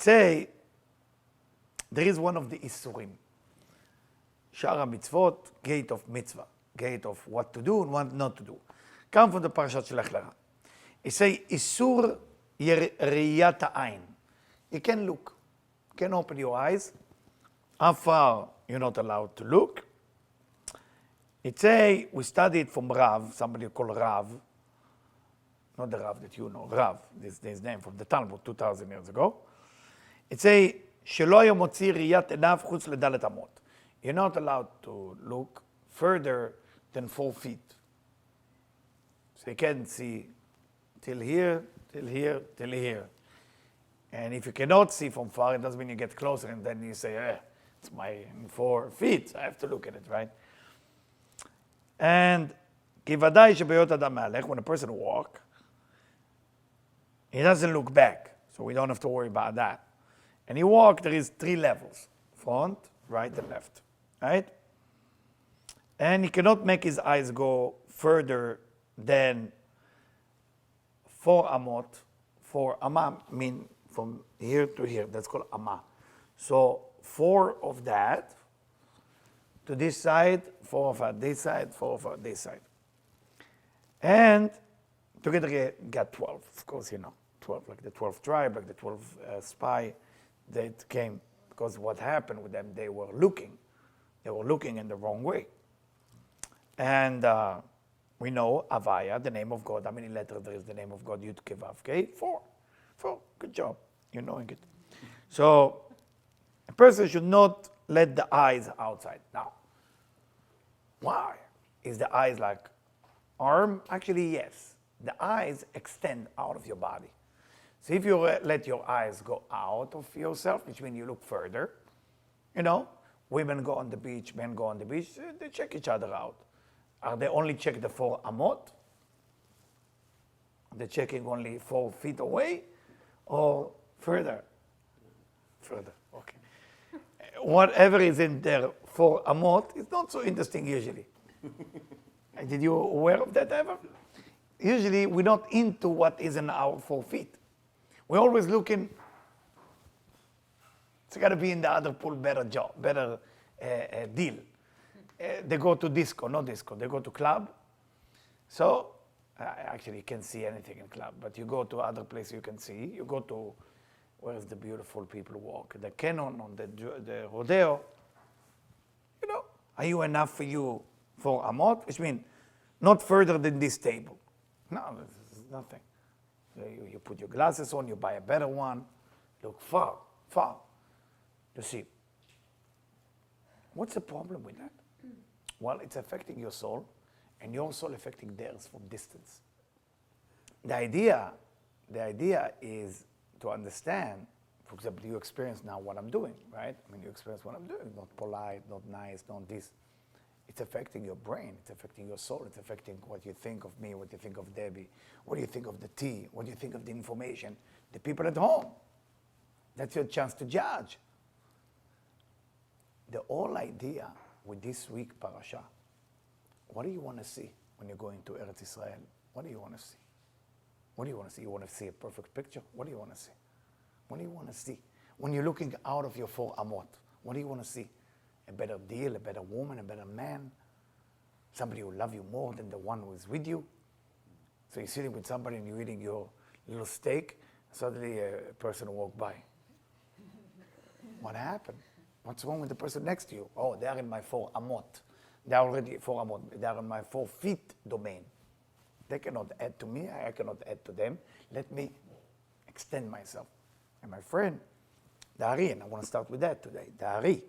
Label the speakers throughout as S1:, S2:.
S1: say, there is one of the Isurim. Shara mitzvot, gate of mitzvah, gate of what to do and what not to do. Come from the parashat Shlach. It say, Isur riyat ha'ain. You can look. You can open your eyes. How far you're not allowed to look. It say, we studied from Rav, somebody called Rav, not the Rav that you know, Rav, this is his name from the Talmud 2,000 years ago. It say, שלא היה מוציא ראיית עיניו חוץ לדלת אמות. You're not allowed to look further than 4 feet. So you can see till here, till here, till here. And if you cannot see from far, it doesn't mean you get closer and then you say, it's my 4 feet, so I have to look at it, right? And כי ודאי שבהיות אדם מהלך, when a person walk, he doesn't look back, so we don't have to worry about that. And he walk, there is 3 levels, front, right, and left, right? And he cannot make his eyes go further than 4 amot. 4 amma mean from here to here, that's called amma. So 4 of that to this side, 4 of this side, 4 of this side. And together you got 12, of course, 12, like the 12th tribe, like the 12th spy that came, because what happened with them, they were looking in the wrong way. And we know Avaya, the name of God, how many letters there is the name of God, Yud Ke Vav Ke? 4, good job, you're knowing it. So a person should not let the eyes outside. Now, why? Is the eyes like arm? Actually, yes. The eyes extend out of your body. So if you let your eyes go out of yourself, which means you look further, women go on the beach, men go on the beach, they check each other out. Are they only check the 4 amot? They're checking only 4 feet away or further? Further, okay. Whatever is in there 4 amot is not so interesting usually. Did you aware of that ever? Usually we're not into what is in our 4 feet. We're always looking, it's got to be in the other pool, better job, better deal. They go to disco, not disco, they go to club. So, actually you can't see anything in club, but you go to other places you can see. You go to, where's the beautiful people walk? The cannon on the rodeo. Are you enough for you for amot? Which means not further than this table. No, this is nothing. So you put your glasses on, you buy a better one, look far to see. What's the problem with that? Well, it's affecting your soul, and your soul affecting theirs from distance. The idea is to understand, for example, you experience now what I'm doing, right? You experience what I'm doing, not polite, not nice, not this. It's affecting your brain, it's affecting your soul, it's affecting what you think of me, what you think of Debbie, what do you think of the tea, what do you think of the information, the people at home. That's your chance to judge. The whole idea with this week parasha, what do you want to see when you're going to Eretz Israel? What do you want to see? What do you want to see? You want to see a perfect picture? What do you want to see? What do you want to see? When you're looking out of your 4 amot, what do you want to see? A better deal, a better woman, a better man, somebody who loves you more than the one who is with you. So you're sitting with somebody and you're eating your little steak, and suddenly a person walks by. What happened? What's wrong with the person next to you? Oh, they're in my 4 amot. They're already 4 amot. They're in my 4 feet domain. They cannot add to me. I cannot add to them. Let me extend myself. And my friend, Dari, and I want to start with that today, Dari,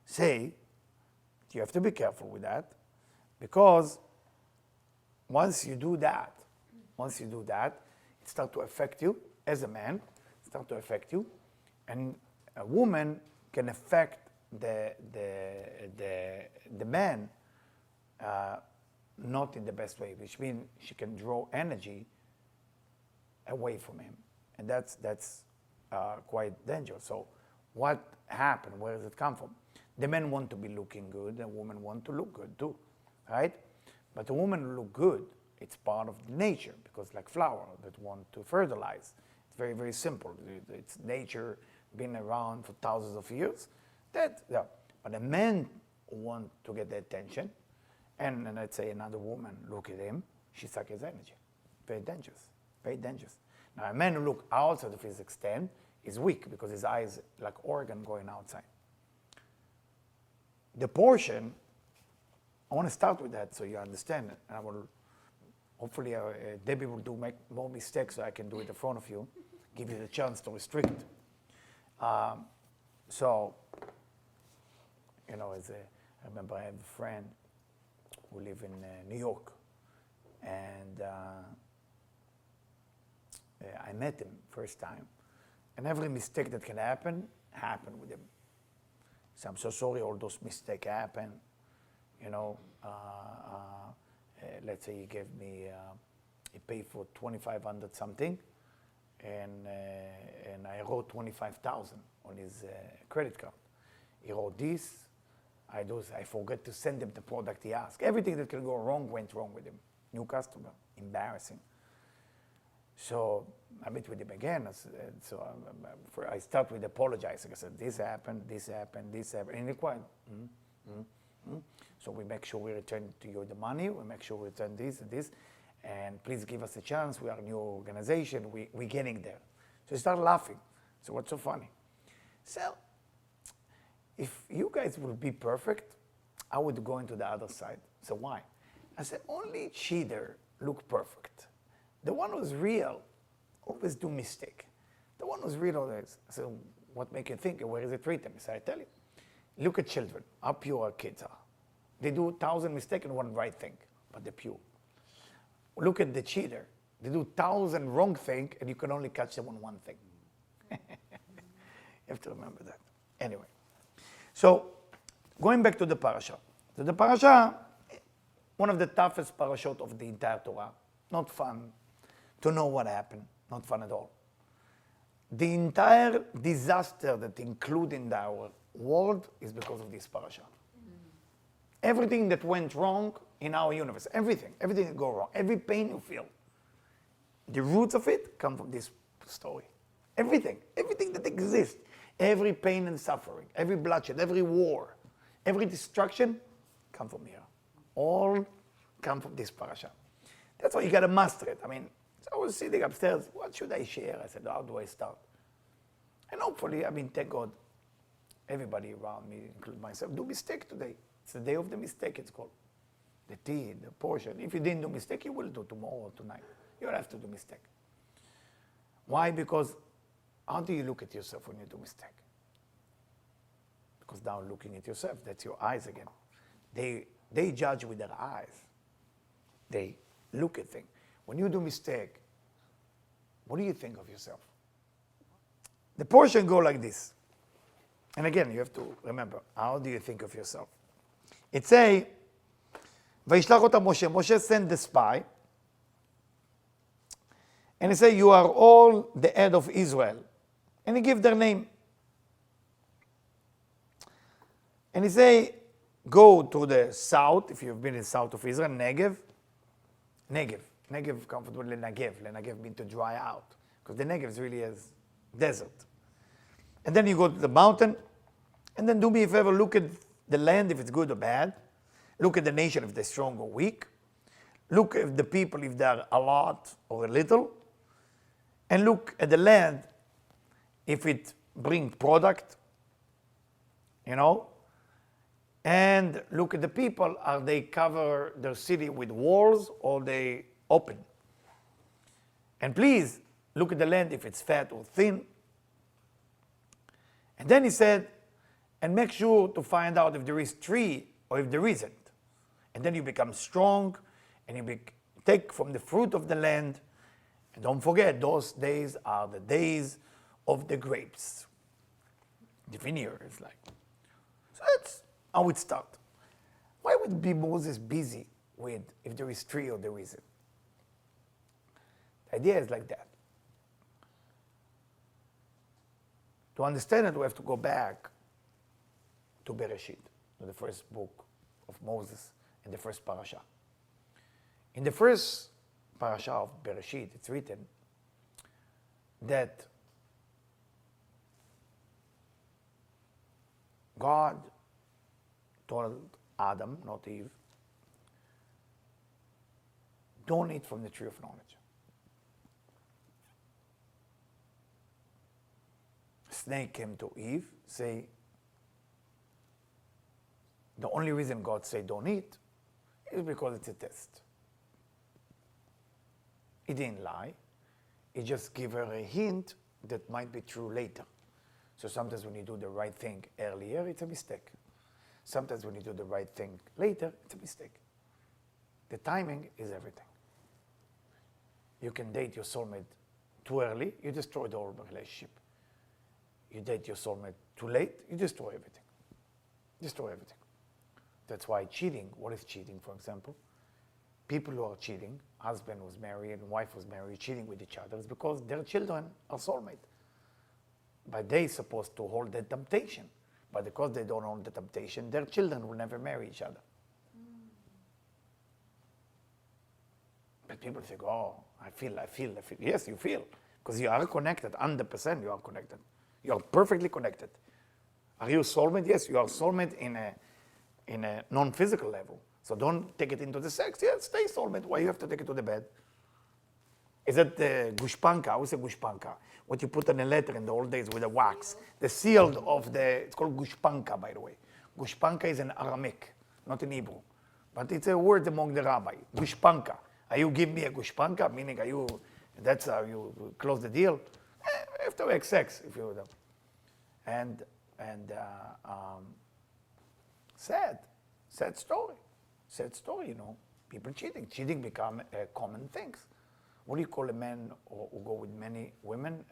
S1: say, you have to be careful with that, because once you do that, it starts to affect you as a man, and a woman can affect the man not in the best way, which means she can draw energy away from him, and that's quite dangerous. So what happened? Where does it come from? The men want to be looking good, and women want to look good too, right? But the woman look good, it's part of nature, because like flower that want to fertilize, it's very, very simple. It's nature been around for thousands of years. That, yeah. But a man who wants to get the attention, and let's say another woman look at him, she sucks his energy. Very dangerous, very dangerous. Now a man who look outside of his extent is weak because his eyes like organ going outside. The portion, I want to start with that so you understand it. And I will, hopefully Debbie will make more mistakes so I can do it in front of you, give you the chance to restrict. So, you know, I remember I have a friend who live in New York, and I met him first time, and every mistake that can happen happened with him. So I'm so sorry all those mistakes happen. You know, let's say he gave me, he paid for $2,500 something, and I wrote 25,000 on his credit card. He wrote this. I forgot to send him the product he asked. Everything that can go wrong went wrong with him. New customer, embarrassing. So I met with him again. So I start with apologizing. I said, this happened, this happened, this happened. And he quiet. So we make sure we return to you the money. We make sure we return this and this. And please give us a chance. We are a new organization. We're getting there. So he started laughing. So what's so funny? So if you guys will be perfect, I would go into the other side. So why? I said, only cheater look perfect. The one who's real always do mistake. The one who's real always. I said, what make you think? Where is it written? He said, I tell you. Look at children, how pure our kids are. They do 1,000 mistakes and one right thing, but they're pure. Look at the cheater. They do 1,000 wrong things and you can only catch them on one thing. You have to remember that. Anyway, so going back to the parasha. So the parasha, one of the toughest parashot of the entire Torah. Not fun to know what happened. Not fun at all. The entire disaster that included in our world is because of this parasha. Everything that went wrong in our universe, everything that go wrong, every pain you feel, the roots of it come from this story. Everything that exists, every pain and suffering, every bloodshed, every war, every destruction, come from here. All come from this parasha. That's why you got to master it. I mean, so I was sitting upstairs, what should I share? I said, how do I start? And hopefully, I mean, thank God, everybody around me, including myself, do mistake today. It's the day of the mistake, it's called. The tea, the portion. If you didn't do mistake, you will do tomorrow or tonight. You don't have to do mistake. Why? Because how do you look at yourself when you do mistake? Because now looking at yourself, that's your eyes again. They judge with their eyes. They look at things. When you do mistake, what do you think of yourself? The portion go like this. And again, you have to remember, how do you think of yourself? It say, Vayishlach אותם Moshe. Moshe sent the spy. And he say, you are all the head of Israel. And he give their name. And he say, go to the south, if you've been in the south of Israel, Negev. Negev comes from Lenegev. Lenegev means to dry out. Because the Negev is really a desert. And then you go to the mountain. And then do me a favor, look at the land if it's good or bad. Look at the nation if they're strong or weak. Look at the people if they're a lot or a little. And look at the land if it brings product, you know. And look at the people, are they cover their city with walls or they open? And please, look at the land if it's fat or thin. And then he said, and make sure to find out if there is tree or if there isn't. And then you become strong and you take from the fruit of the land. And don't forget, those days are the days of the grapes. The vineyard is like. So that's how it starts. Why would be Moses busy with if there is tree or there isn't? The idea is like that. To understand it, we have to go back to Bereshit, to the first book of Moses and the first parasha. In the first parasha of Bereshit, it's written that God told Adam, not Eve, don't eat from the tree of knowledge. Snake came to Eve, say, the only reason God said don't eat is because it's a test. He didn't lie. He just gave her a hint that might be true later. So sometimes when you do the right thing earlier, it's a mistake. Sometimes when you do the right thing later, it's a mistake. The timing is everything. You can date your soulmate too early, you destroy the whole relationship. You date your soulmate too late, you destroy everything. Destroy everything. That's why cheating, what is cheating, for example? People who are cheating, husband was married and wife was married, cheating with each other, is because their children are soulmate. But they're supposed to hold the temptation. But because they don't hold the temptation, their children will never marry each other. But people think, oh, I feel. Yes, you feel. Because you are connected, 100% you are connected. You are perfectly connected. Are you a soulmate? Yes, you are a soulmate in a non-physical level. So don't take it into the sex. Yeah, stay soulmate. Why you have to take it to the bed? Is that the gushpanka? What's a gushpanka? What you put on a letter in the old days with a wax. The seal of the, it's called gushpanka, by the way. Gushpanka is in Aramaic, not in Hebrew. But it's a word among the rabbi. Gushpanka. Are you give me a gushpanka? Meaning, are you, that's how you close the deal? After have sex, if you will. And sad story. Sad story, you know. People cheating. Cheating become a common thing. What do you call a man who go with many women?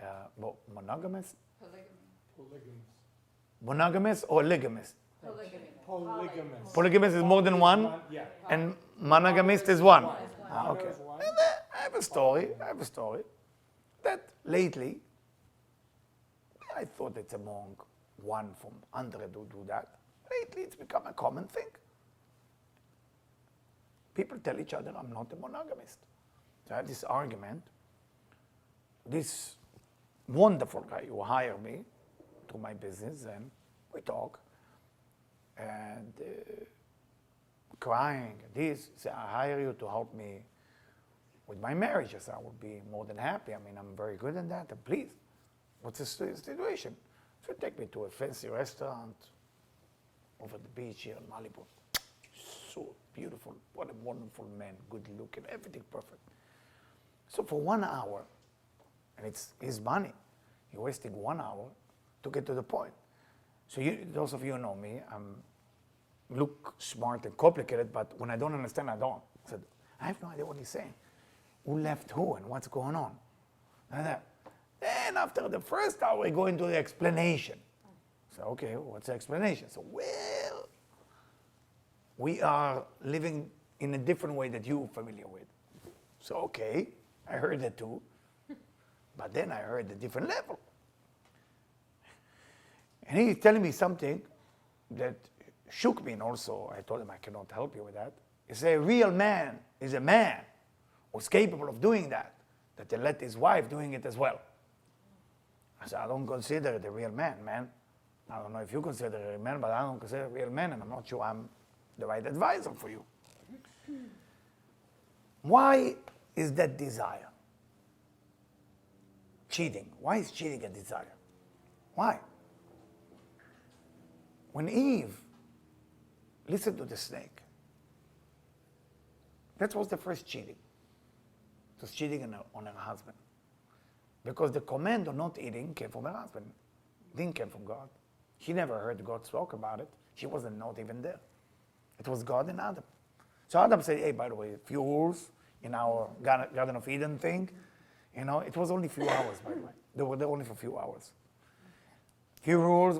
S1: Monogamous?
S2: Polygamous.
S1: Monogamous or ligamous?
S2: Polygamous.
S1: Polygamous is more than one?
S2: Yeah.
S1: And monogamist is one? Okay.
S2: One.
S1: And I have a story that lately, I thought it's among 1 from 100 who do that. Lately, it's become a common thing. People tell each other, I'm not a monogamist. So I have this argument. This wonderful guy who hired me to my business, and we talk, and crying, this, say, I hire you to help me with my marriage. I said, I would be more than happy. I mean, I'm very good at that, and please, what's the situation? So take me to a fancy restaurant over the beach here in Malibu. So beautiful, what a wonderful man, good looking, everything perfect. So for 1 hour, and it's his money, you're wasting 1 hour to get to the point. So those of you who know me, I look smart and complicated, but when I don't understand, I don't. I said, I have no idea what he's saying. Who left who and what's going on? Like that. Then after the first hour, we go into the explanation. So, okay, what's the explanation? So, well, we are living in a different way that you're familiar with. So, okay, I heard that too. But then I heard a different level. And he's telling me something that shook me, and also I told him I cannot help you with that. He said, a real man is a man who's capable of doing that they let his wife doing it as well. I said, I don't consider it a real man. I don't know if you consider it a real man, but I don't consider it a real man, and I'm not sure I'm the right advisor for you. Why is that desire? Cheating. Why is cheating a desire? Why? When Eve listened to the snake, that was the first cheating. It was cheating on her husband. Because the command of not eating came from her husband. It didn't come from God. She never heard God talk about it. She wasn't not even there. It was God and Adam. So Adam said, hey, by the way, a few rules in our Garden of Eden thing. You know, it was only a few hours, by the way. They were there only for a few hours. Few rules.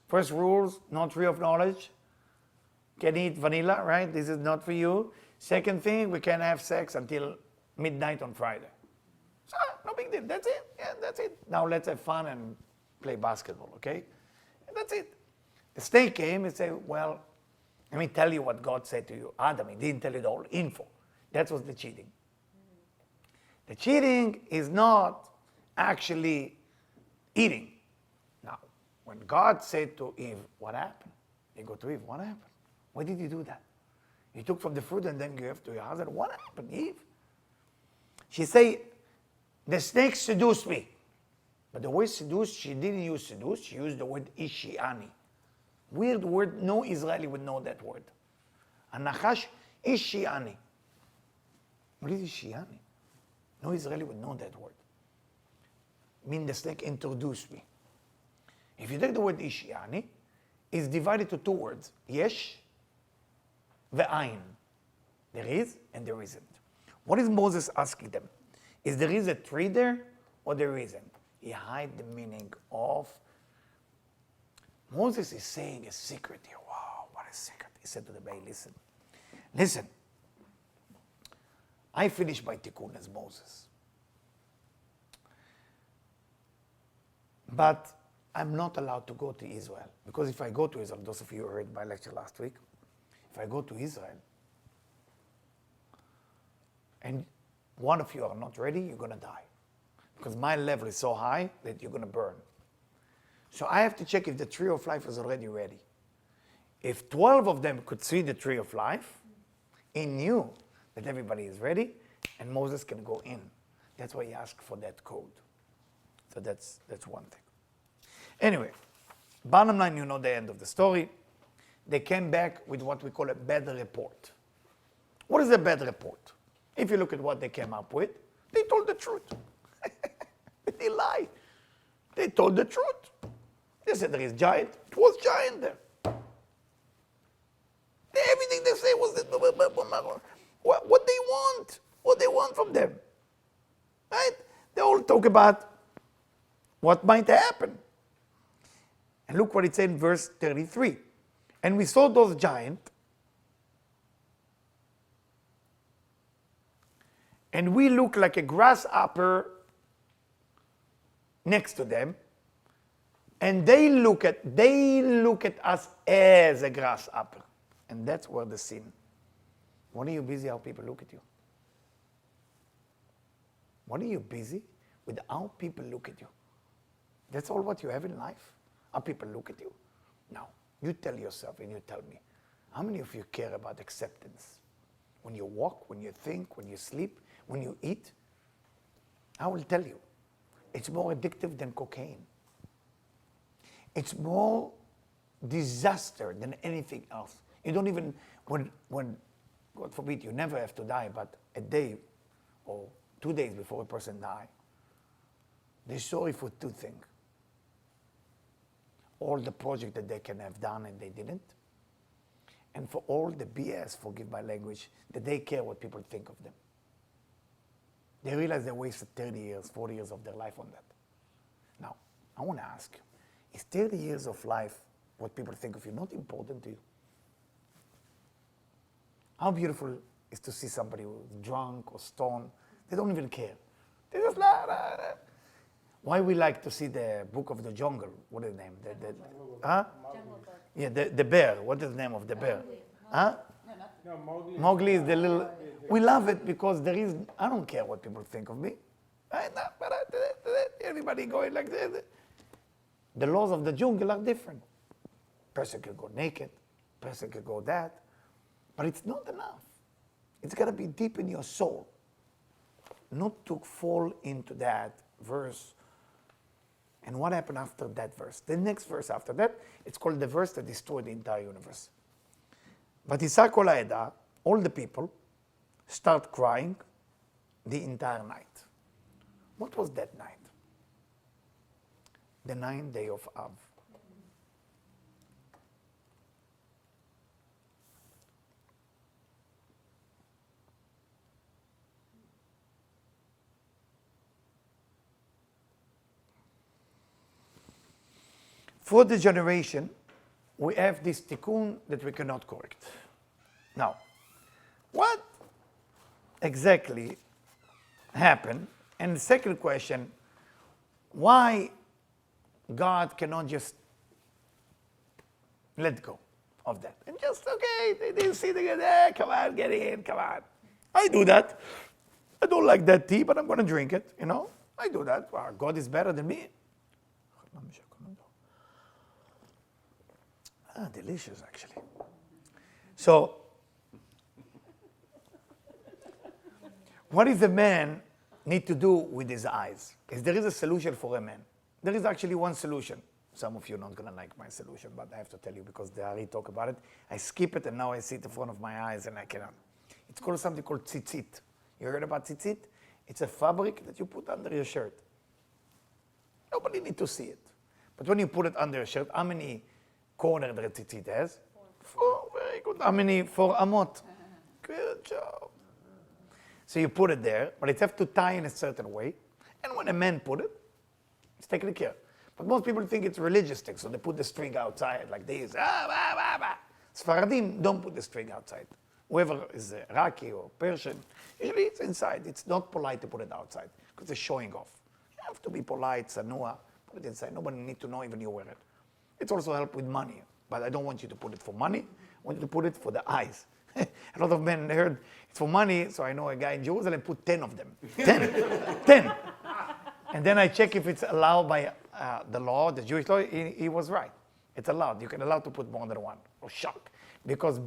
S1: First rules, no tree of knowledge. Can eat vanilla, right? This is not for you. Second thing, we can have sex until midnight on Friday. So, no big deal. That's it. Yeah, that's it. Now let's have fun and play basketball, okay? And that's it. The snake came and said, well, let me tell you what God said to you. Adam, he didn't tell you the whole info. That was the cheating. The cheating is not actually eating. Now, When God said to Eve, what happened? They go to Eve, what happened? Why did you do that? You took from the fruit and then gave to your husband. What happened, Eve? She say, the snake seduced me. But the word seduce, she didn't use seduce, she used the word ishiani. Weird word, no Israeli would know that word. Anachash, ishiani. What is ishiani? No Israeli would know that word. Mean the snake introduced me. If you take the word ishiani, it's divided to two words, yesh, ve'ain. There is and there isn't. What is Moses asking them? Is there is a tree there or there isn't? He hide the meaning of. Moses is saying a secret here. Wow, what a secret. He said to the Bay, listen. I finished my tikkun as Moses. But I'm not allowed to go to Israel. Because if I go to Israel, those of you who heard my lecture last week, if I go to Israel, and one of you are not ready, you're going to die. Because my level is so high that you're going to burn. So I have to check if the tree of life is already ready. If 12 of them could see the tree of life, he knew that everybody is ready, and Moses can go in. That's why he asked for that code. So that's one thing. Anyway, bottom line, you know the end of the story. They came back with what we call a bad report. What is a bad report? If you look at what they came up with, they told the truth. They lied. They told the truth. They said there is giant. It was giant there. Everything they say was what they want. What they want from them. Right? They all talk about what might happen. And look what it said in verse 33. And we saw those giants, and we look like a grasshopper next to them, and they look at us as a grasshopper. And that's where the sin. What are you busy how people look at you? What are you busy with how people look at you? That's all what you have in life? How people look at you? Now, you tell yourself and you tell me, how many of you care about acceptance? When you walk, when you think, when you sleep, when you eat? I will tell you, it's more addictive than cocaine. It's more disaster than anything else. You don't even, when God forbid, you never have to die, but a day or 2 days before a person dies, they're sorry for two things. All the project that they can have done and they didn't. And for all the BS, forgive my language, that they care what people think of them. They realize they wasted 30 years, 40 years of their life on that. Now, I want to ask you, is 30 years of life, what people think of you, not important to you? How beautiful is to see somebody who's drunk or stoned? They don't even care. They just la, la, la. Why we like to see the Book of the Jungle? What is the name? Huh? Yeah, the bear. What is the name of the bear? Huh?
S2: No, Mowgli.
S1: Mowgli is the little. We love it because there is. I don't care what people think of me. Everybody going like this. The laws of the jungle are different. Person can go naked. Person can go that. But it's not enough. It's got to be deep in your soul. Not to fall into that verse. And what happened after that verse? The next verse after that, it's called the verse that destroyed the entire universe. Vatisak kol ha'eda, all the people start crying the entire night. What was that night? The 9th day of Av. For the generation, we have this tikkun that we cannot correct. Now, what exactly happened? And the second question, why God cannot just let go of that? And just, okay, they didn't see the come on, get in, come on. I do that. I don't like that tea, but I'm going to drink it, you know. I do that. Wow, God is better than me. Delicious, actually. So, what does a man need to do with his eyes? There is a solution for a man. There is actually one solution. Some of you are not going to like my solution, but I have to tell you because they already talk about it. I skip it and now I see it in front of my eyes and I cannot. It's called something called tzitzit. You heard about tzitzit? It's a fabric that you put under your shirt. Nobody needs to see it. But when you put it under your shirt, how many corners the tzitzit has? Four. Very good. How many? 4 amot. Good job. So you put it there, but it has to tie in a certain way. And when a man put it, it's taken care. But most people think it's religious thing, so they put the string outside like this. Sfaradim don't put the string outside. Whoever is Iraqi or Persian, usually it's inside. It's not polite to put it outside because it's showing off. You have to be polite, sanua, put it inside. Nobody needs to know even you wear it. It's also help with money, but I don't want you to put it for money. I want you to put it for the eyes. A lot of men heard it's for money, so I know a guy in Jerusalem put 10 of them. 10. 10. And then I check if it's allowed by the law, the Jewish law. He was right. It's allowed. You can allow to put more than one. Oh, shock. Because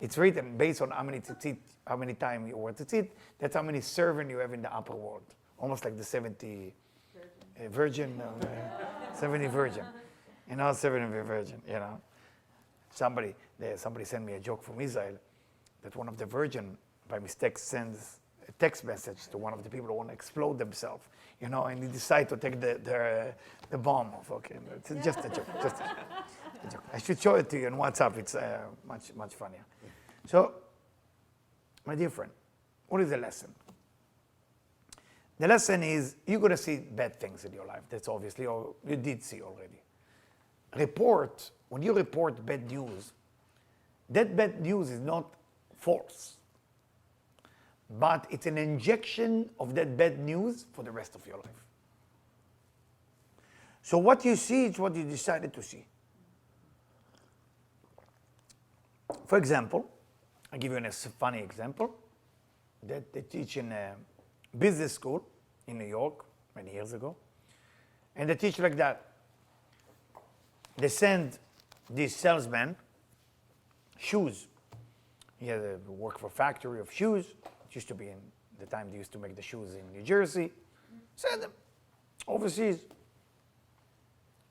S1: it's written based on how many tzitzit, how many times you wear tzitzit, that's how many servant you have in the upper world. Almost like the 70 virgin, 70 virgin. 70 virgin, Somebody sent me a joke from Israel that one of the virgin by mistake sends a text message to one of the people who want to explode themselves, and he decide to take the bomb off. Okay, it's just a joke, a joke. I should show it to you on WhatsApp. It's much funnier. So, my dear friend, what is the lesson? The lesson is you're going to see bad things in your life. That's obviously, or you did see already. When you report bad news, that bad news is not false, but it's an injection of that bad news for the rest of your life. So what you see is what you decided to see. For example, I'll give you a funny example that they teach in a business school in New York many years ago. And they teach like that. They send this salesman shoes. He had to work for a factory of shoes. It used to be in the time they used to make the shoes in New Jersey. Send them overseas.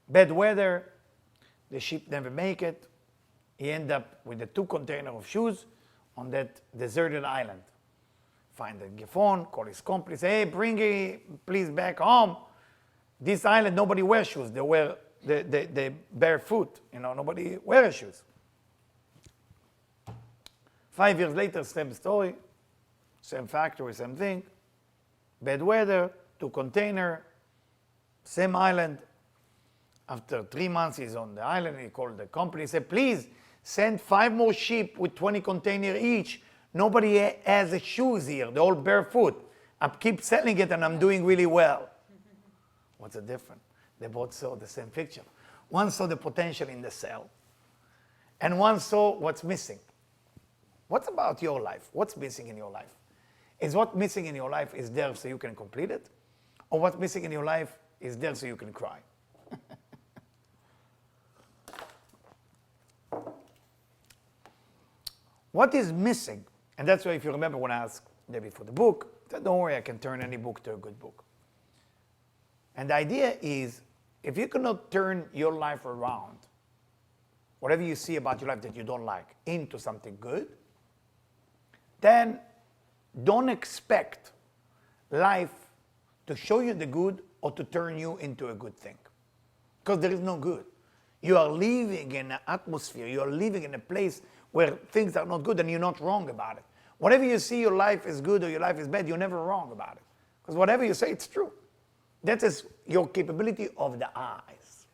S1: Bad weather. The ship never make it. He ended up with the 2 containers of shoes on that deserted island. Find the phone, call his company, say, hey, bring it please back home. This island, nobody wears shoes. They wear the barefoot. Nobody wears shoes. 5 years later, same story, same factory, same thing. Bad weather, 2 containers, same island. After 3 months, he's on the island. He called the company, said, please send 5 more ship with 20 containers each. Nobody has the shoes here. They're all barefoot. I keep selling it and I'm doing really well. What's the difference? They both saw the same picture. One saw the potential in the sale, and one saw what's missing. What's about your life? What's missing in your life? Is what missing in your life is there so you can complete it? Or what's missing in your life is there so you can cry? What is missing? And that's why if you remember when I asked Debbie for the book, I said, don't worry, I can turn any book to a good book. And the idea is, if you cannot turn your life around, whatever you see about your life that you don't like, into something good, then don't expect life to show you the good or to turn you into a good thing. Because there is no good. You are living in an atmosphere, you are living in a place where things are not good and you're not wrong about it. Whatever you see your life is good or your life is bad, you're never wrong about it. Because whatever you say, it's true. That is your capability of the eyes.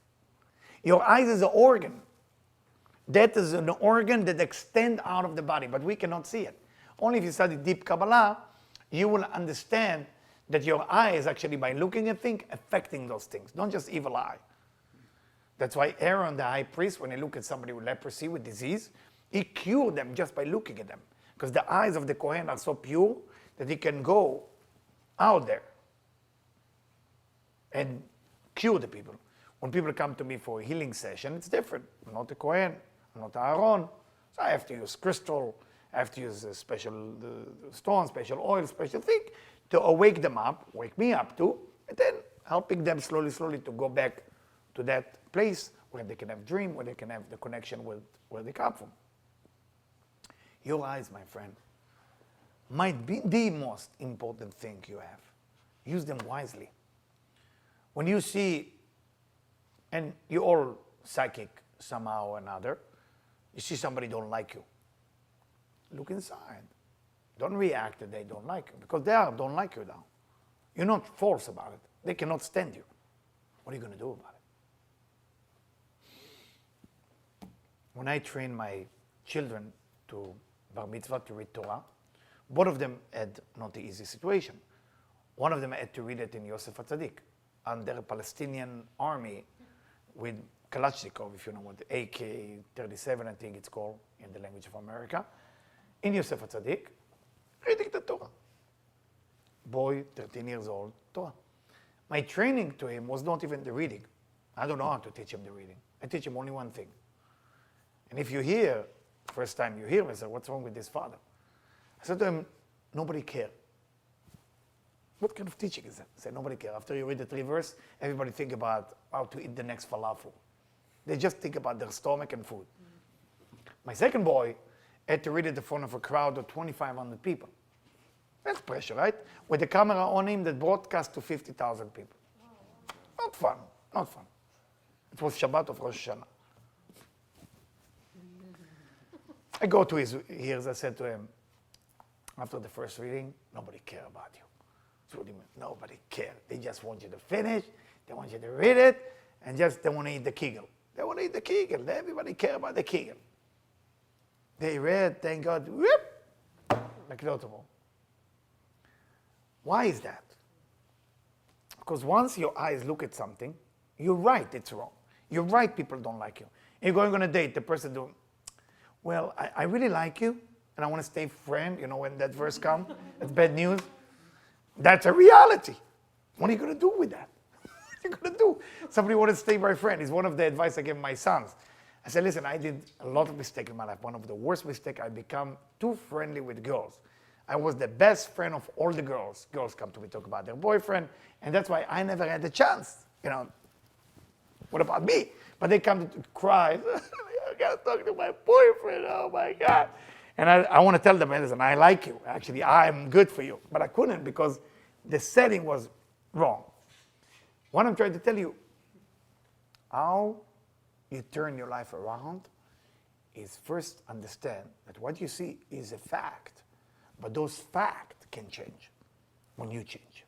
S1: Your eyes is an organ. That is an organ that extends out of the body, but we cannot see it. Only if you study deep Kabbalah, you will understand that your eye is actually, by looking at things, affecting those things, not just evil eye. That's why Aaron, the high priest, when he looked at somebody with leprosy, with disease, he cured them just by looking at them. Because the eyes of the Kohen are so pure that he can go out there and cure the people. When people come to me for a healing session, it's different. I'm not a Kohen, I'm not Aaron, so I have to use crystal, I have to use a special stone, special oil, special thing to wake them up, wake me up too, and then helping them slowly to go back to that place where they can have dream, where they can have the connection with where they come from. Your eyes, my friend, might be the most important thing you have. Use them wisely. When you see, and you're all psychic somehow or another, you see somebody don't like you. Look inside. Don't react that they don't like you, because they don't like you now. You're not false about it. They cannot stand you. What are you going to do about it? When I train my children to bar mitzvah, to read Torah, both of them had not the easy situation. One of them had to read it in Yosef HaTzadik, under a Palestinian army with Kalashnikov, if you know what, AK-37, I think it's called in the language of America, in Yosef HaTzadik, reading the Torah. Boy, 13 years old, Torah. My training to him was not even the reading. I don't know how to teach him the reading. I teach him only one thing. And if you hear, first time you hear him, I say, what's wrong with this father? I said to him, nobody cares. What kind of teaching is that? I said, nobody cares. After you read the 3 verses, everybody think about how to eat the next falafel. They just think about their stomach and food. My second boy had to read it in front of a crowd of 2,500 people. That's pressure, right? With the camera on him that broadcast to 50,000 people. Not fun, not fun. It was Shabbat of Rosh Hashanah. I go to his ears, I said to him, after the first reading, nobody cares about you. So what do you mean? Nobody cares. They just want you to finish, they want you to read it, and just they want to eat the kigel. They want to eat the kigel. Everybody cares about the kigel. They read, thank God, whoop, like notable. Why is that? Because once your eyes look at something, you're right, it's wrong. You're right, people don't like you. You're going on a date, the person do, well, I really like you, and I want to stay friend, you know, when that verse comes, it's bad news. That's a reality. What are you going to do with that? What are you going to do? Somebody wants to stay my friend. It's one of the advice I give my sons. I said, listen, I did a lot of mistakes in my life. One of the worst mistakes, I become too friendly with girls. I was the best friend of all the girls. Girls come to me, talk about their boyfriend, and that's why I never had the chance. You know, what about me? But they come to cry. I got to talk to my boyfriend. Oh my God. And I want to tell them, listen, I like you. Actually, I'm good for you. But I couldn't because the setting was wrong. What I'm trying to tell you, how you turn your life around is first understand that what you see is a fact. But those facts can change when you change.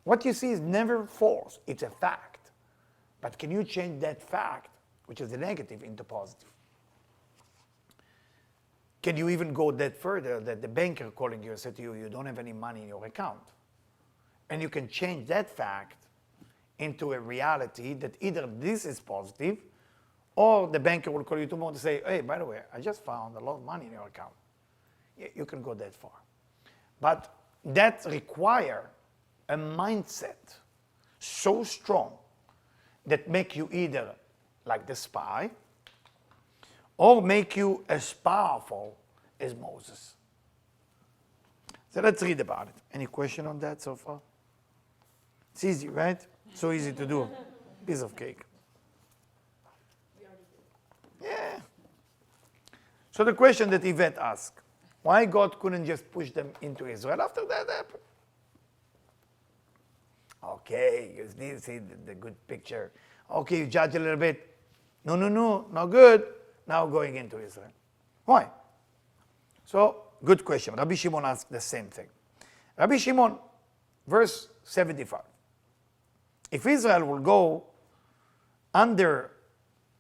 S1: What you see is never false. It's a fact. But can you change that fact, which is the negative, into positive? Can you even go that further, that the banker calling you and said to you, you don't have any money in your account? And you can change that fact into a reality that either this is positive, or the banker will call you tomorrow to say, hey, by the way, I just found a lot of money in your account. You can go that far. But that requires a mindset so strong that make you either like the spy, or make you as powerful as Moses. So let's read about it. Any question on that so far? It's easy, right? So easy to do. Piece of cake. Yeah. So the question that Yvette asked, why God couldn't just push them into Israel after that happened? Okay, you did see the good picture. Okay, you judge a little bit. No, not good. Now going into Israel. Why? So, good question. Rabbi Shimon asked the same thing. Rabbi Shimon, verse 75. If Israel will go under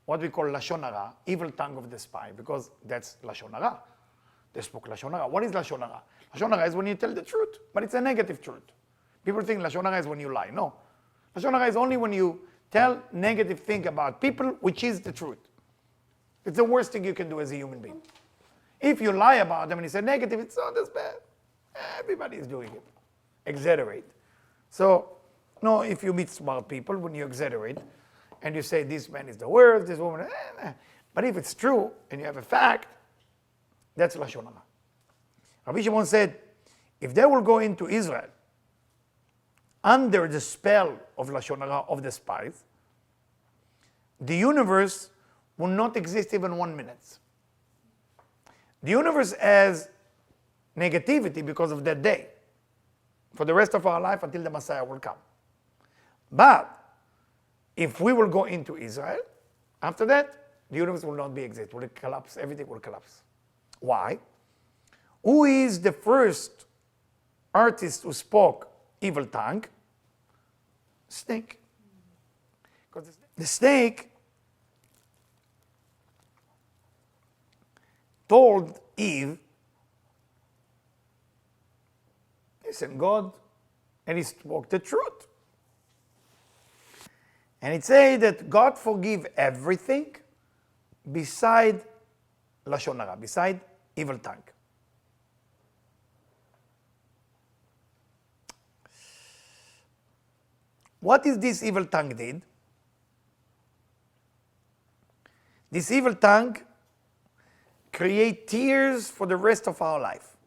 S1: what we call Lashon Hara, evil tongue of the spy, because that's Lashon Hara. They spoke Lashon Hara. What is Lashon Hara? Lashon Hara is when you tell the truth, but it's a negative truth. People think Lashon Hara is when you lie. No. Lashon Hara is only when you tell negative thing about people, which is the truth. It's the worst thing you can do as a human being. If you lie about them and you say negative, it's not as bad. Everybody is doing it. Exaggerate. So, No, if you meet smart people, when you exaggerate, and you say this man is the worst, this woman, but if it's true, and you have a fact, that's Lashon Hara. Rabbi Shimon said, if they will go into Israel under the spell of Lashon Hara, of the spies, the universe will not exist even 1 minute. The universe has negativity because of that day, for the rest of our life until the Messiah will come. But if we will go into Israel, after that, the universe will not be exist, will collapse, everything will collapse. Why? Who is the first artist who spoke evil tongue? Snake. Because the snake told Eve, listen, God, and he spoke the truth. And it says that God forgive everything beside Lashon Hara, beside evil tongue. What is this evil tongue did? This evil tongue create tears for the rest of our life.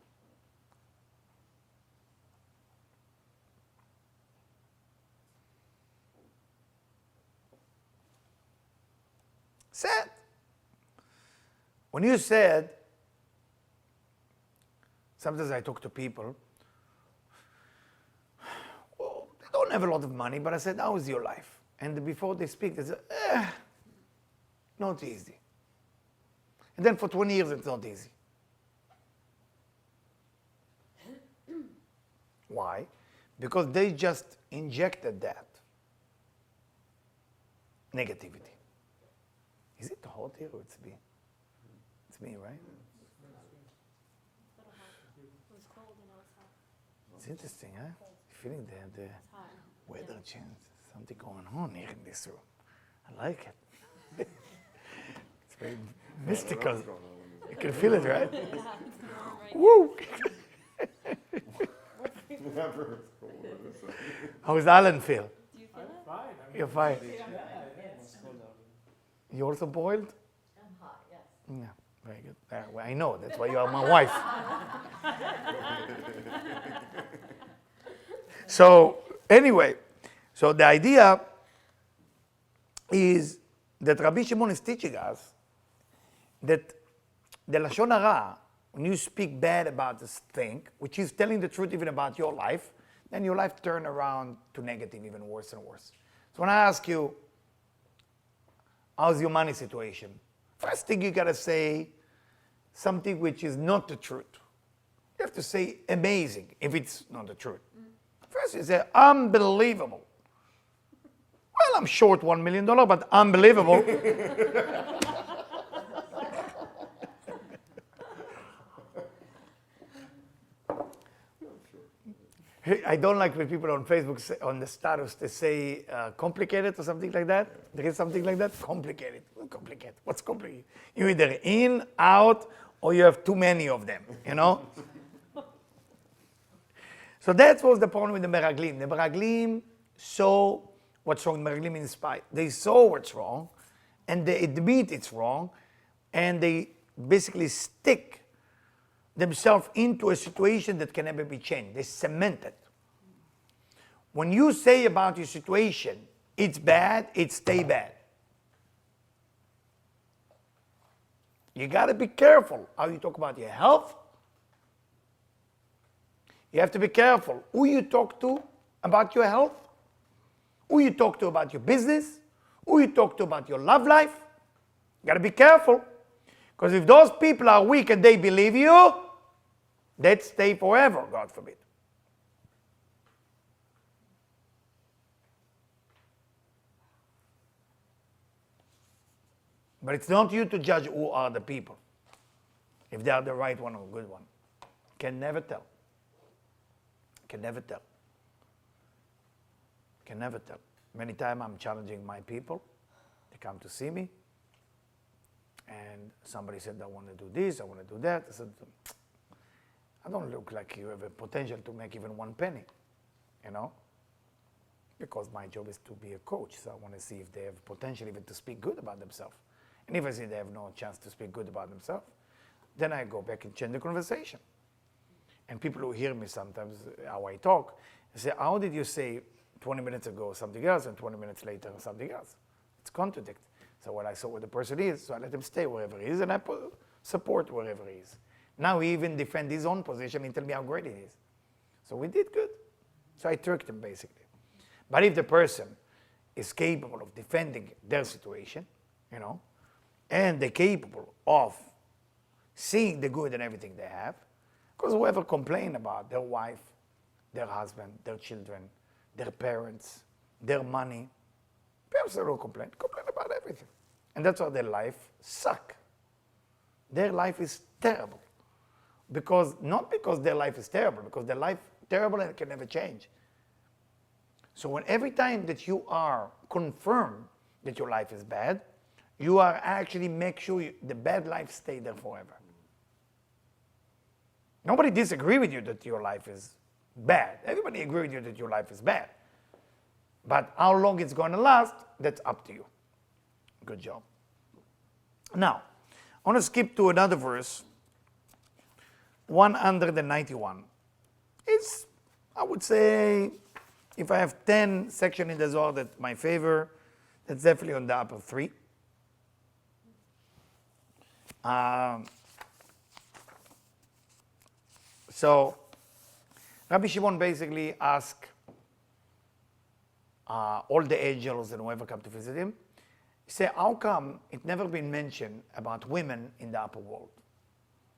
S1: Sad. When you said, sometimes I talk to people, well, they don't have a lot of money, but I said, how is your life? And before they speak, they say, not easy. And then for 20 years, it's not easy. Why? Because they just injected that negativity. Is it hot here or it's me? It's me, right? It's interesting, huh? Feeling the weather change. Something going on here in this room. I like it. It's very mystical. You can feel it, right? Woo! How does Alan feel?
S3: Do you feel it?
S2: Fine.
S1: You're fine.
S3: Yeah.
S1: You also boiled?
S3: I'm hot, yes.
S1: Yeah, very good. Well, I know, that's why you are my wife. So, anyway, so the idea is that Rabbi Shimon is teaching us that the Lashon Hara, when you speak bad about this thing, which is telling the truth even about your life, then your life turn around to negative, even worse and worse. So when I ask you, how's your money situation? First thing you gotta say something which is not the truth. You have to say amazing if it's not the truth. First you say unbelievable. Well, I'm short $1 million, but unbelievable. I don't like when people on Facebook say, on the status, they say complicated or something like that. There is something like that. Complicated. Complicated. What's complicated? You either in, out, or you have too many of them, you know? So that was the problem with the Meraglim. The Meraglim saw what's wrong. Meraglim inspired. They saw what's wrong, and they admit it's wrong, and they basically stick themselves into a situation that can never be changed. They cement it. When you say about your situation, it's bad, it stay bad. You got to be careful how you talk about your health. You have to be careful who you talk to about your health, who you talk to about your business, who you talk to about your love life. You got to be careful. Because if those people are weak and they believe you, they'd stay forever, God forbid. But it's not you to judge who are the people, if they are the right one or good one. Can never tell. Can never tell. Can never tell. Many times I'm challenging my people. They come to see me. And somebody said, I want to do this, I want to do that. I said, I don't look like you have a potential to make even 1 penny, you know? because my job is to be a coach. So I want to see if they have potential even to speak good about themselves. And if I see they have no chance to speak good about themselves, then I go back and change the conversation. And people who hear me sometimes, how I talk, they say, how did you say 20 minutes ago something else and 20 minutes later something else? It's contradict. So what I saw where the person is, so I let him stay wherever he is, and I support wherever he is. Now he even defend his own position and tell me how great it is. So we did good. So I tricked him basically. But if the person is capable of defending their situation, and they're capable of seeing the good in everything they have, because whoever complain about their wife, their husband, their children, their parents, their money, people don't complain about everything. And that's why their life suck. Their life is terrible. Not because their life is terrible, because their life is terrible and it can never change. So when every time that you are confirmed that your life is bad, you are actually make sure the bad life stay there forever. Nobody disagree with you that your life is bad. Everybody agree with you that your life is bad. But how long it's going to last, that's up to you. Good job. Now, I want to skip to another verse, 191. It's, I would say, if I have 10 sections in the Zohar that's my favor, that's definitely on the upper 3. So, Rabbi Shimon basically asked all the angels and whoever come to visit him, he said, how come it never been mentioned about women in the upper world?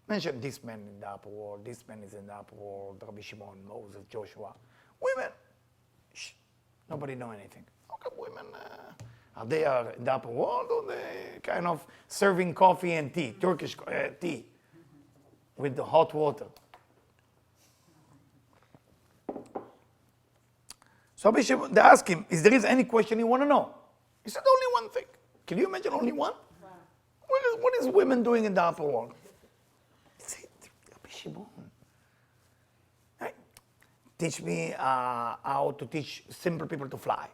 S1: Mention this man in the upper world, this man is in the upper world, Rabbi Shimon, Moses, Joshua. Women, shh, nobody know anything. How come women, are they in the upper world, or they kind of serving coffee and tea, Turkish tea, with the hot water? So they asked him, is there any question you want to know? He said, only one thing. Can you imagine only one?
S3: Wow.
S1: What is women doing in the upper world? He said, Rabbi Shimon, teach me how to teach simple people to fly.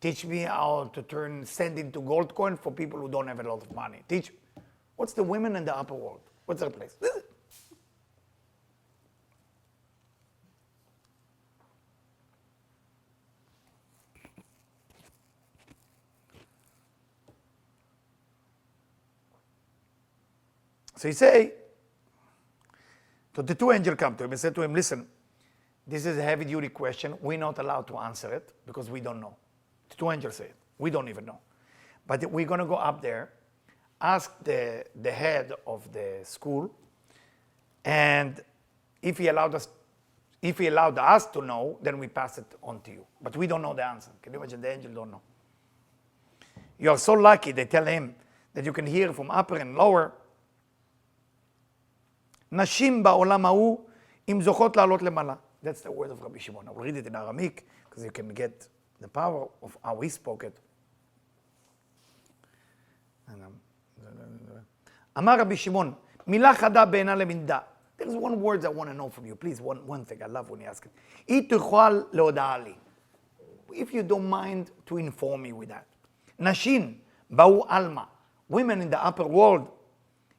S1: Teach me how to turn sand into gold coin for people who don't have a lot of money. What's the women in the upper world? What's their place? So he say, so the two angels come to him and said to him, listen, this is a heavy duty question. We're not allowed to answer it because we don't know. The two angels say it. We don't even know. But we're going to go up there, ask the head of the school, and if he allowed us to know, then we pass it on to you. But we don't know the answer. Can you imagine? The angel don't know. You are so lucky, they tell him, that you can hear from upper and lower. נשים בעולם ההוא, אם זוכות לעלות למעלה. That's the word of Rabbi Shimon. I will read it in Aramaic, because you can get the power of how he spoke it. אמר רבי שמעון, מילה חדה בעינה למינדה. There's one word I want to know from you. Please, one thing. I love when you ask it. היא תוכל להודעה לי. If you don't mind to inform me with that. נשים באו עלמא. Women in the upper world.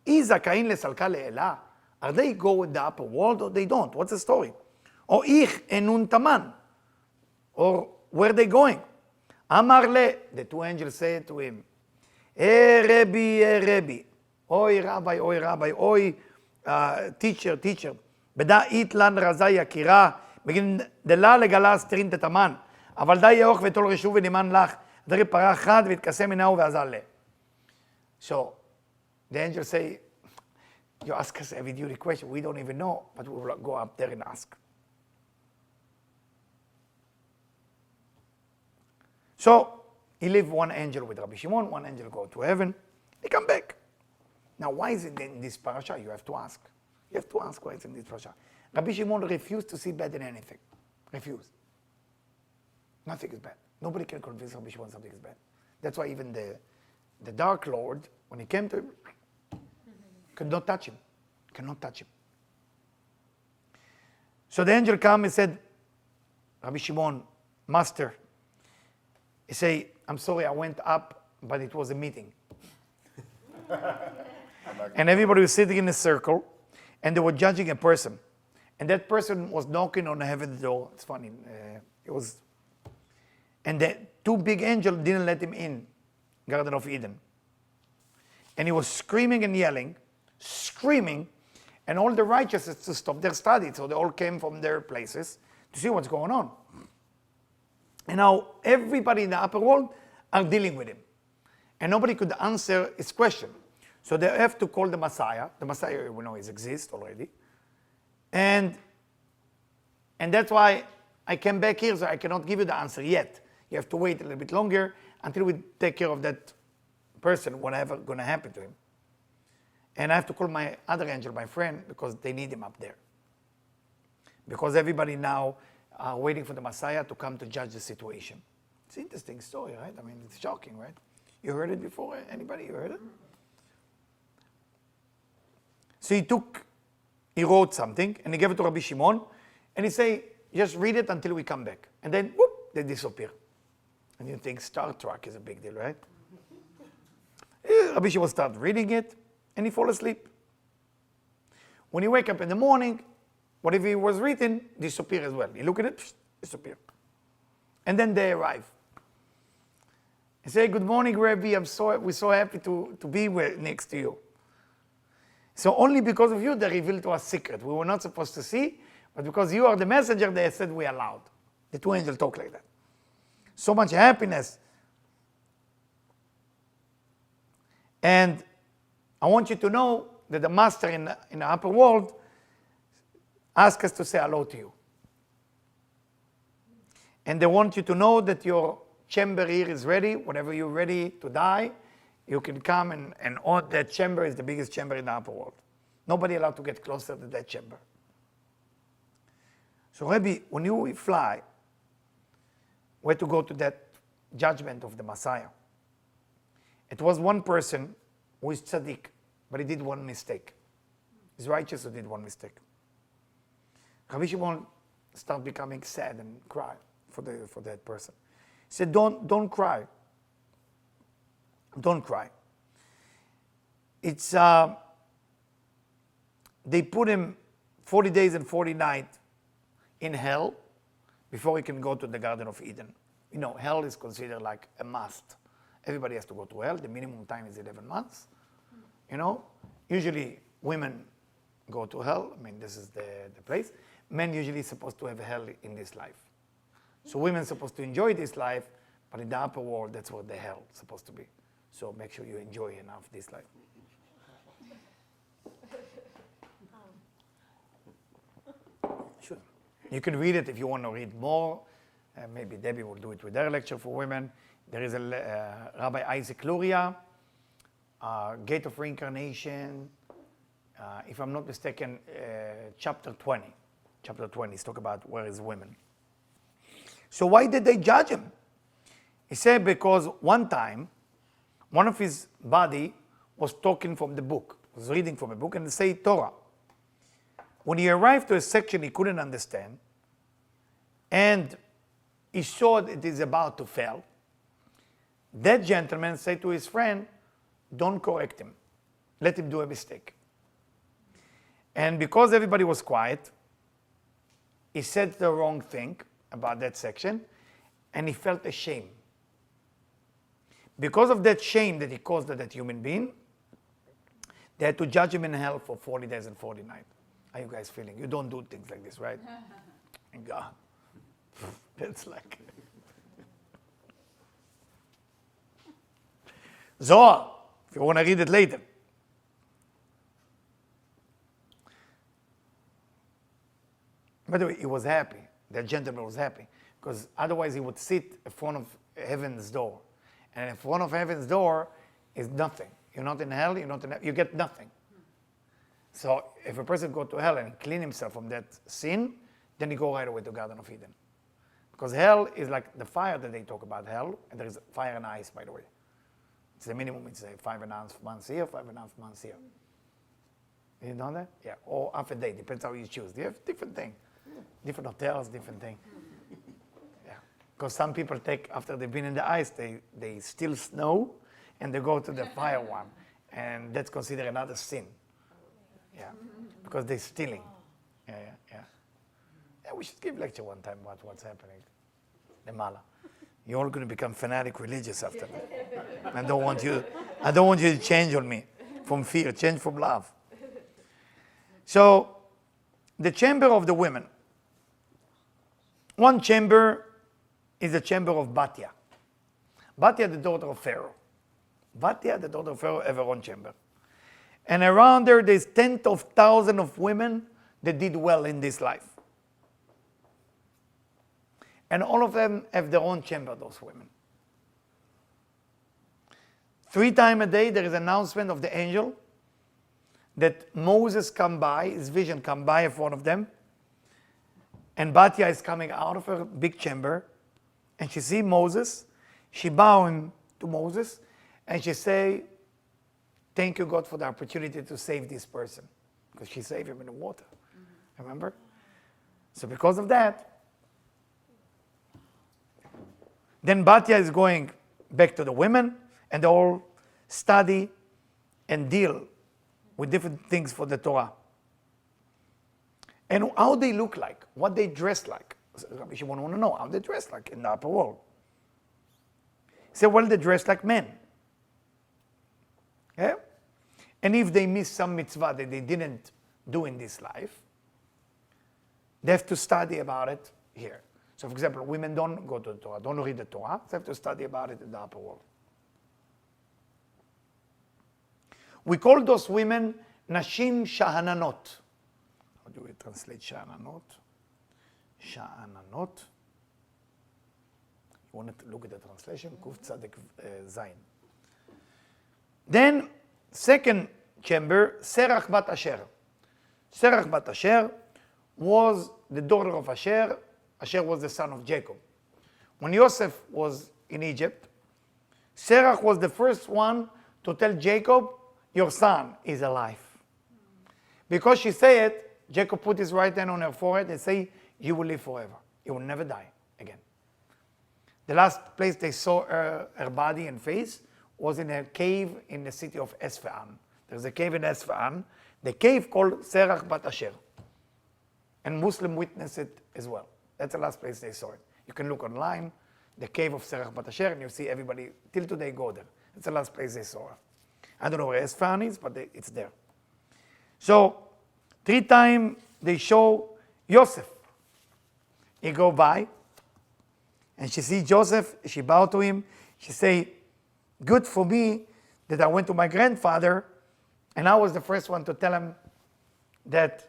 S1: היא זכאין לסלקה לאלה. Are they go in the upper world or they don't? What's the story? Or ich enun taman. Or where they going? Amar le, the two angels say to him, Rabbi, oi rabbi, oi teacher. Beda itlan razai akira, begin דלה לגלה סתרין תתמן, אבל די יאוך ותול רשוב ונאמן לך, דרי פרה חד והתכסה מנהו ועזר לה. So, the angels say, you ask us every duty question, we don't even know, but we will go up there and ask. So, he left one angel with Rabbi Shimon, one angel go to heaven, they come back. Now, why is it in this parasha? You have to ask. You have to ask why it's in this parasha. Rabbi Shimon refused to see bad in anything. Refused. Nothing is bad. Nobody can convince Rabbi Shimon something is bad. That's why even the Dark Lord, when he came to him, could not touch him. Cannot touch him. So the angel came and said, Rabbi Shimon, Master, He say, I'm sorry, I went up, but it was a meeting. And everybody was sitting in a circle, and they were judging a person. And that person was knocking on heaven's door. It's funny. And the two big angels didn't let him in, Garden of Eden. And he was screaming and yelling, screaming, and all the righteous had to stop their study. So they all came from their places to see what's going on. And now everybody in the upper world are dealing with him. And nobody could answer his question. So they have to call the Messiah. The Messiah, we know, exists already. And that's why I came back here, so I cannot give you the answer yet. You have to wait a little bit longer until we take care of that person, whatever going to happen to him. And I have to call my other angel, my friend, because they need him up there. Because everybody now are waiting for the Messiah to come to judge the situation. It's an interesting story, right? I mean, it's shocking, right? You heard it before? Anybody? You heard it? So he wrote something, and he gave it to Rabbi Shimon, and he say, just read it until we come back. And then, whoop, they disappear. And you think Star Trek is a big deal, right? Rabbi Shimon started reading it, and he fall asleep. When he wake up in the morning, whatever he was reading disappear as well. He look at it, disappear. And then they arrive. He say, good morning, Rabbi, we're so happy to be next to you. So only because of you, they revealed to us secret. We were not supposed to see, but because you are the messenger, they said we allowed. The two angels talk like that. So much happiness. And I want you to know that the master in the upper world asked us to say hello to you. And they want you to know that your chamber here is ready. Whenever you're ready to die, you can come and all that chamber is the biggest chamber in the upper world. Nobody allowed to get closer to that chamber. So Rabbi, when you fly, we had to go to that judgment of the Messiah. It was one person who is tzaddik, but he did one mistake. He's righteous who did one mistake. Rabbi Shimon started becoming sad and cry for that person. He said, don't cry. Don't cry. It's, they put him 40 days and 40 nights in hell before he can go to the Garden of Eden. You know, hell is considered like a must. Everybody has to go to hell. The minimum time is 11 months. You know, usually women go to hell. I mean, this is the place. Men usually supposed to have hell in this life. So women supposed to enjoy this life, but in the upper world, that's what the hell is supposed to be. So make sure you enjoy enough this life. Sure. You can read it if you want to read more. Maybe Debbie will do it with their lecture for women. There is a Rabbi Isaac Luria, Gate of Reincarnation. If I'm not mistaken, chapter 20. Chapter 20 is talk about where is women. So why did they judge him? He said because one time, one of his body was talking from the book, was reading from a book, and it said Torah. When he arrived to a section he couldn't understand, and he saw that it is about to fail, that gentleman said to his friend, don't correct him. Let him do a mistake. And because everybody was quiet, he said the wrong thing about that section, and he felt ashamed. Because of that shame that he caused to that human being, they had to judge him in hell for 40 days and 40 nights. How are you guys feeling? You don't do things like this, right? Thank God. That's like... Zohar, if you want to read it later. By the way, he was happy. That gentleman was happy. Because otherwise he would sit in front of heaven's door. And in front of heaven's door is nothing. You're not in hell, you're not in hell, you get nothing. So if a person go to hell and clean himself from that sin, then he go right away to Garden of Eden. Because hell is like the fire that they talk about, hell, and there is fire and ice, by the way. It's the minimum, it's 5.5 months here, 5.5 months here. You know that? Yeah, or half a day, depends how you choose. You have different thing. Different hotels, different thing. Yeah. Because some people take, after they've been in the ice, they steal snow and they go to the fire one. And that's considered another sin. Yeah, because they're stealing. Yeah. Yeah, we should give lecture one time about what's happening. The Mala. You're all going to become fanatic religious after that. I don't want you to change on me from fear, change from love. So, the chamber of the women. One chamber is the chamber of Batya. Batya, the daughter of Pharaoh. Batya, the daughter of Pharaoh, have her own chamber. And around her, there's tens of thousands of women that did well in this life. And all of them have their own chamber, those women. 3 times a day, there is an announcement of the angel that Moses come by, his vision come by in front of them. And Batya is coming out of her big chamber. And she see Moses. She bowing to Moses. And she say, thank you, God, for the opportunity to save this person. Because she saved him in the water. Remember? So because of that, then Batya is going back to the women, and they all study and deal with different things for the Torah. And how they look like, what they dress like. Rabbi Shimon want to know how they dress like in the upper world. He said, well, they dress like men. Yeah? And if they miss some mitzvah that they didn't do in this life, they have to study about it here. So, for example, women don't go to the Torah, don't read the Torah, they have to study about it in the upper world. We call those women Nashim Shahananot. How do we translate Shahananot? Shahananot. You want to look at the translation? Kuf Tzadik Zayin. Then, second chamber, Serach Bat Asher. Serach Bat Asher was the daughter of Asher. Asher was the son of Jacob. When Joseph was in Egypt, Serach was the first one to tell Jacob, your son is alive. Because she said, Jacob put his right hand on her forehead and say, you will live forever. You will never die again. The last place they saw her body and face was in a cave in the city of Esfahan. There's a cave in Esfahan, the cave called Serach Bat Asher. And Muslim witnessed it as well. That's the last place they saw it. You can look online, the cave of Serach Bat Asher, and you see everybody, till today, go there. That's the last place they saw her. I don't know where Esfahan is, but it's there. So, 3 times they show Joseph. He go by, and she see Joseph, she bow to him, she say, good for me that I went to my grandfather, and I was the first one to tell him that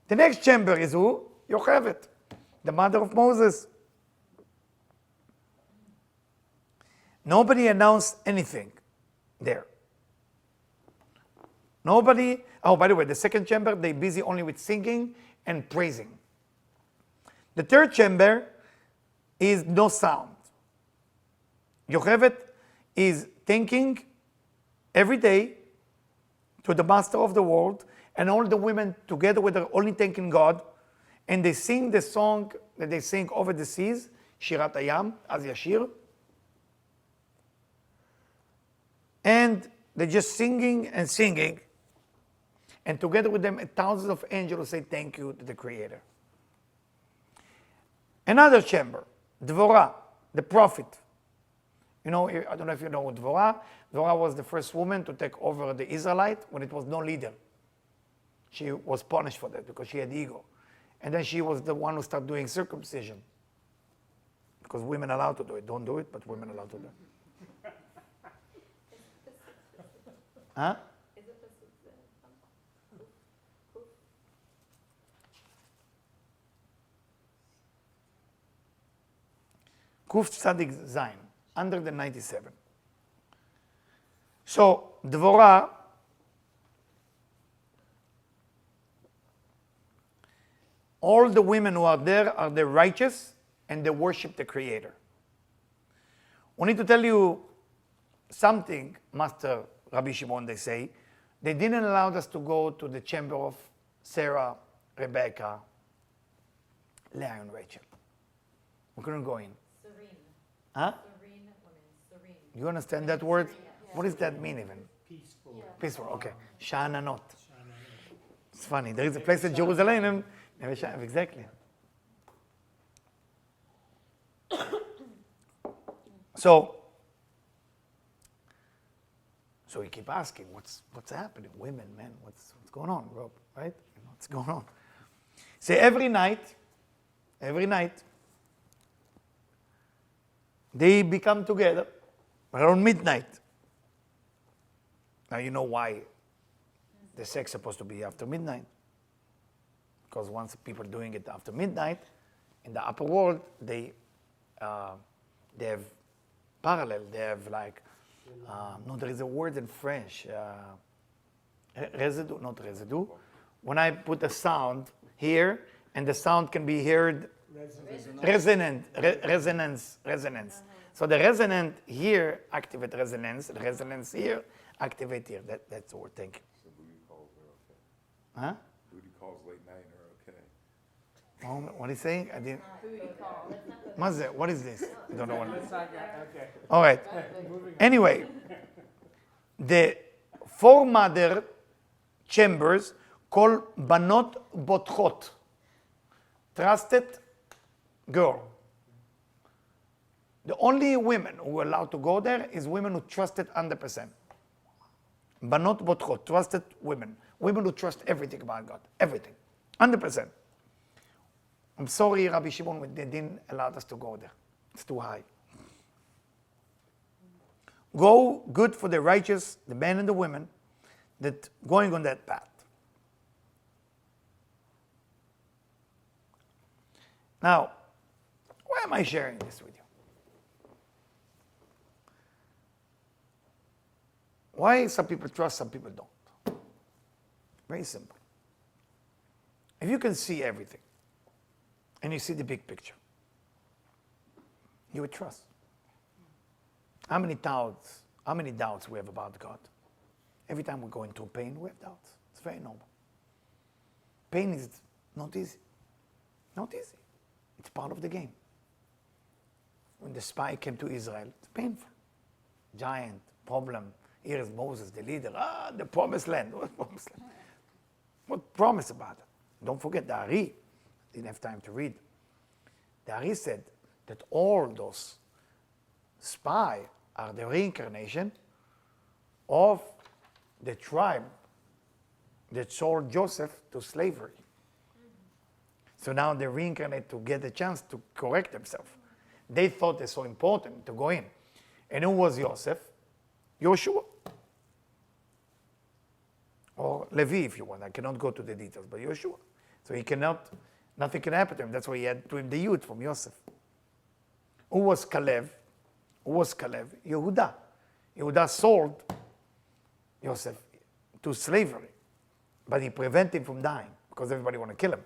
S1: the next chamber is who? Yocheved, the mother of Moses. Nobody announced anything there. Nobody, oh, by the way, the second chamber, they're busy only with singing and praising. The third chamber is no sound. Yocheved is thinking every day to the master of the world, and all the women together with her only thanking God, and they sing the song that they sing over the seas, Shirat Hayam, Az Yashir. And they're just singing and singing. And together with them, thousands of angels say thank you to the Creator. Another chamber, Dvorah, the prophet. You know, I don't know if you know Dvorah. Dvorah was the first woman to take over the Israelite when it was no leader. She was punished for that because she had ego. And then she was the one who started doing circumcision. Because women are allowed to do it. Don't do it, but women are allowed to do it. Huh? Kuf Tzadik Zayin, under the 97. So, Dvorah, all the women who are there are the righteous and they worship the Creator. We need to tell you something, Master Rabbi Shimon, they say. They didn't allow us to go to the chamber of Sarah, Rebecca, Leah and Rachel. We couldn't go in.
S3: Serene.
S1: Huh?
S3: Serene women. Serene.
S1: You understand that word? What does that mean even?
S2: Peaceful.
S1: Peaceful, okay. Sha'ananot.
S2: Shana.
S1: It's funny. There is a place in Jerusalem, Neve Sha'an, exactly. So we keep asking, what's happening? Women, men, what's going on, Rob? Right? What's going on? So every night, they become together around midnight. Now you know why the sex is supposed to be after midnight. Because once people doing it after midnight, in the upper world, they have parallel. They have like, no, there is a word in French, residue, not residue. When I put a sound here, and the sound can be heard resonance. So the resonant here activate resonance, the resonance here activate here. That's the word. Thank you.
S4: So booty calls are okay.
S1: Huh?
S4: Booty calls late night are okay.
S1: Oh, what is he saying? I didn't.
S3: Booty call.
S1: Mazze, what is this? I don't know what.
S2: It's not good. Okay.
S1: All right.
S2: Moving on.
S1: Anyway, the four mother chambers called banot botchot, trusted girl. The only women who were allowed to go there is women who trusted 100%. Banot botchot, trusted women. Women who trust everything about God. Everything. 100%. I'm sorry, Rabbi Shimon, they didn't allow us to go there. It's too high. Go good for the righteous, the men and the women, that going on that path. Now, why am I sharing this with you? Why some people trust, some people don't? Very simple. If you can see everything, and you see the big picture, you would trust. How many doubts we have about God? Every time we go into pain, we have doubts. It's very normal. Pain is not easy. Not easy. It's part of the game. When the spy came to Israel, it's painful. Giant, problem. Here is Moses, the leader. The promised land. What promised land? What promise about it? Don't forget the Ari. Didn't have time to read. The Ari said that all those spies are the reincarnation of the tribe that sold Joseph to slavery. So now they reincarnate to get a chance to correct themselves. They thought it's so important to go in. And who was Joseph? Yoshua. Or Levi, if you want. I cannot go to the details, but Yoshua. So he cannot, nothing can happen to him. That's why he had to him the youth from Joseph. Who was Caleb? Yehuda. Yehuda sold Joseph to slavery, but he prevented him from dying because everybody want to kill him.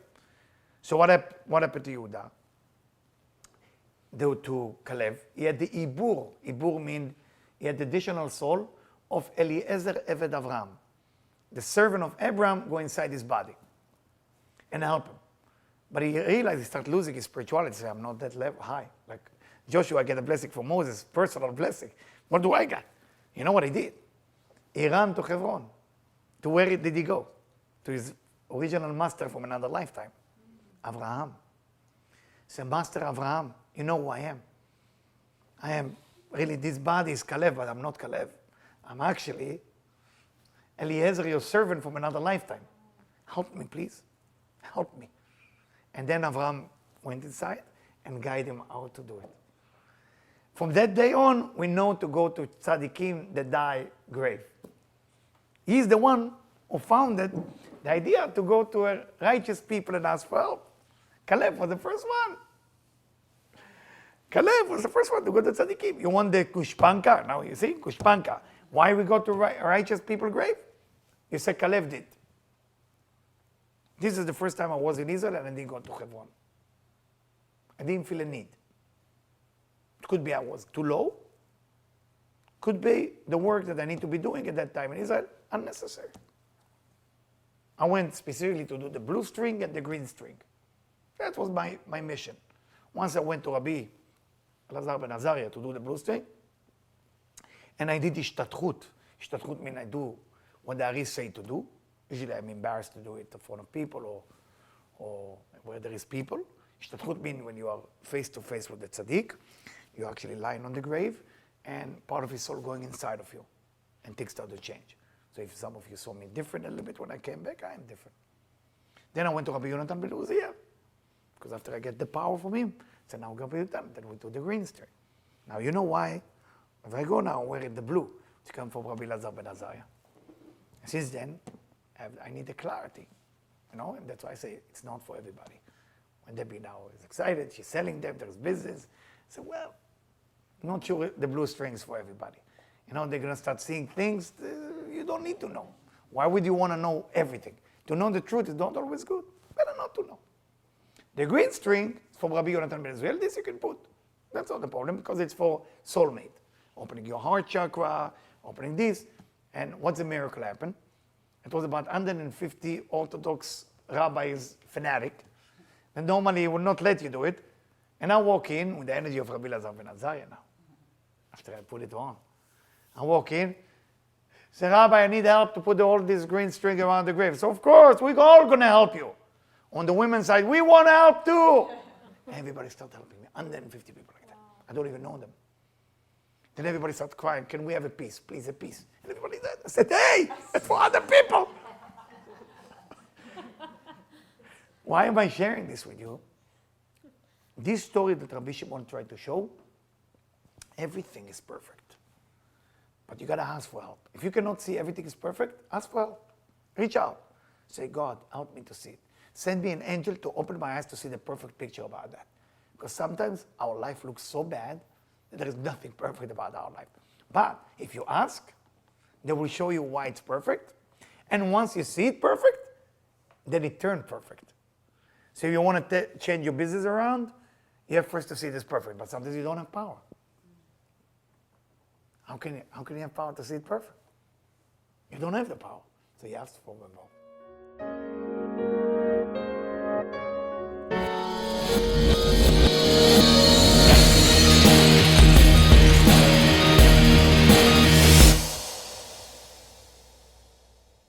S1: So what happened to Yehuda? To Caleb, he had the Ibur. Ibur means he had the additional soul of Eliezer Eved Avraham. The servant of Abraham go inside his body and help him. But he realized he started losing his spirituality. He said, I'm not that level high. Like Joshua get a blessing from Moses, personal blessing. What do I got? You know what he did? He ran to Hebron. To where did he go? To his original master from another lifetime, Abraham. He said, Master Abraham, you know who I am? I am really, this body is Caleb, but I'm not Caleb. I'm actually Eliezer, your servant from another lifetime. Help me, please. Help me. And then Abraham went inside and guided him how to do it. From that day on, we know to go to Tzadikim, the die grave. He's the one who founded the idea to go to a righteous people and ask for help. Caleb was the first one. Caleb was the first one to go to Tzadikim. You want the Kushpanka? Now you see, Kushpanka. Why we go to righteous people grave? You say Caleb did. This is the first time I was in Israel and I didn't go to Hebron. I didn't feel a need. It could be I was too low. Could be the work that I need to be doing at that time in Israel, unnecessary. I went specifically to do the blue string and the green string. That was my mission. Once I went to Rabbi Elazar ben Azariah to do the blue string, and I did ishtatchut. Ishtatchut means I do what the Aris say to do. Usually I'm embarrassed to do it in front of people or where there is people. Ishtatchut means when you are face to face with the tzaddik, you're actually lying on the grave, and part of his soul going inside of you, and things start to change. So if some of you saw me different a little bit when I came back, I am different. Then I went to Rabbi Yonatan ben Uzziah, because after I get the power from him, so now Rabbi Yonatan, then we do the green string. Now you know why, if I go now wearing the blue, which comes from Rabbi Elazar ben Azariah. Since then, I need the clarity, and that's why I say it's not for everybody. When Debbie now is excited, she's selling them, there's business. I say, well, not sure the blue string is for everybody. They're going to start seeing things you don't need to know. Why would you want to know everything? To know the truth is not always good. Better not to know. The green string is for Rabbi Yonatan ben Uzziah. This you can put. That's not the problem because it's for soulmate. Opening your heart chakra, opening this. And what's the miracle happen? It was about 150 Orthodox rabbis fanatic. And normally he would not let you do it. And I walk in with the energy of Rabbi Elazar ben Azariah now. After I put it on. I walk in. Say, Rabbi, I need help to put all this green string around the grave. So of course, we're all going to help you. On the women's side, we want to help too. Everybody started helping me. 150 people like that. I don't even know them. Then everybody started crying, can we have a piece? Please, a piece. And everybody said, I said, hey, that's for other people. Why am I sharing this with you? This story that Rabbi Shimon tried to show, everything is perfect. But you got to ask for help. If you cannot see everything is perfect, ask for help. Reach out. Say, God, help me to see it. Send me an angel to open my eyes to see the perfect picture about that. Because sometimes our life looks so bad that there is nothing perfect about our life. But if you ask, they will show you why it's perfect. And once you see it perfect, then it turns perfect. So if you want to change your business around, you have first to see this perfect. But sometimes you don't have power. How can you have power to see it perfect? You don't have the power. So you have to form a